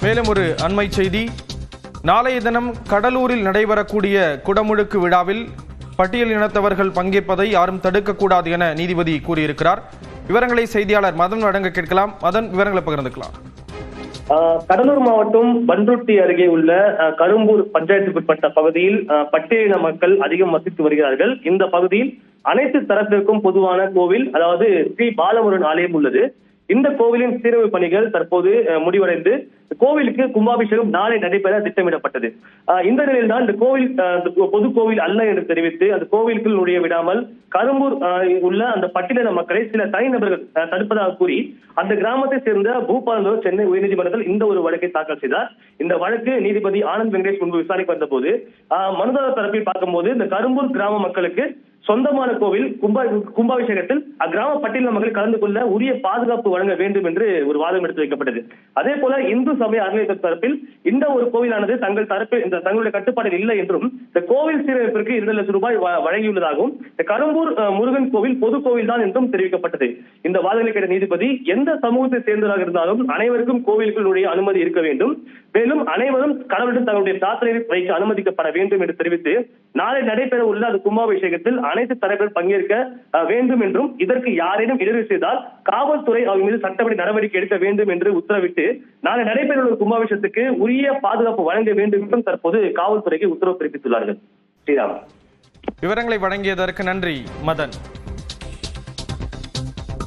மேலும் ஒரு அண்மை செய்தி, நாளைய தினம் கடலூரில் நடைபெறக்கூடிய குடமுழுக்கு விழாவில் பட்டியல் இனத்தவர்கள் பங்கேற்பதை யாரும் தடுக்கக்கூடாது என நீதிபதி கூறியிருக்கிறார். விவரங்களை செய்தியாளர் மதன் வழங்க கேட்கலாம். மதன், விவரங்களை பகிர்ந்துக்கலாம். கடலூர் மாவட்டம் பன்ருட்டி அருகே உள்ள கரும்பூர் பஞ்சாயத்துக்குட்பட்ட பகுதியில் பட்டியலின மக்கள் அதிகம் வசித்து வருகிறார்கள். இந்த பகுதியில் அனைத்து தரப்பிற்கும் பொதுவான கோவில், அதாவது ஸ்ரீ பாலமுருகன் ஆலயம் உள்ளது. இந்த கோவிலின் சீரமைப்பு பணிகள் தற்போது முடிவடைந்து கோவிலுக்கு கும்பாபிஷேகம் நாளை நடைபெற திட்டமிடப்பட்டது. இந்த நிலையில் தான் இந்த கோவில் பொது கோவில் அல்ல என்று தெரிவித்து அந்த கோவிலுக்குள் நுழைய விடாமல் கரும்பூர் உள்ள அந்த பட்டியலின மக்களை சில தனிநபர்கள் தடுப்பதாக கூறி அந்த கிராமத்தை சேர்ந்த பூபாலந்தோர் சென்னை உயர்நீதிமன்றத்தில் இந்த ஒரு வழக்கை தாக்கல் செய்தார். இந்த வழக்கு நீதிபதி ஆனந்த் வெங்கடேஷ் முன்பு விசாரிக்க வந்த போது மனுதாரர் தரப்பில் பார்க்கும்போது இந்த கரும்பூர் கிராம மக்களுக்கு சொந்தமான கோவில் கும்பாபிஷேகத்தில் அக்கிராம பட்டியலின மக்கள் கலந்து கொள்ள உரிய பாதுகாப்பு வழங்க வேண்டும் என்று ஒரு வாதம் எடுத்து வைக்கப்பட்டது. அதே போல இந்து சமய அறநிலையத்துறை தரப்பில் இந்த ஒரு கோவிலானது தங்கள் தரப்பில் தங்களுடைய கட்டுப்பாட்டில் இல்லை என்றும் இந்த கோவில் சீரமைப்பிற்கு 2 லட்சம் ரூபாய் வழங்கியுள்ளதாகவும் இந்த கரும்பூர் முருகன் கோவில் பொது கோவில் தான் என்றும் தெரிவிக்கப்பட்டது. இந்த வாதங்களை கேட்ட நீதிபதி எந்த சமூகத்தை சேர்ந்தவராக இருந்தாலும் அனைவருக்கும் கோவிலுக்குள் அனுமதி இருக்க வேண்டும், மேலும் அனைவரும் கடவுளுடன் தங்களுடைய பிரார்த்தனை வைக்க அனுமதிக்கப்பட வேண்டும் என்று தெரிவித்து நாளை நடைபெற உள்ள அந்த கும்பாபிஷேகத்தில் அனைத்து தரப்பினர் பங்கேற்க வேண்டும் என்றும் இதற்கு யாரேனும் இடையூறு செய்தால் காவல்துறை அவர் மீது சட்டப்படி நடவடிக்கை எடுக்க வேண்டும் என்று உத்தரவிட்டு நாளை நடைபெற உள்ள கும்பாபிஷேகத்துக்கு உரிய பாதுகாப்பு வழங்க வேண்டும் என்றும் தற்போது காவல்துறைக்கு உத்தரவு பிறப்பித்துள்ளார்கள். ஸ்ரீராம், விவரங்களை வழங்கியதற்கு நன்றி மதன்.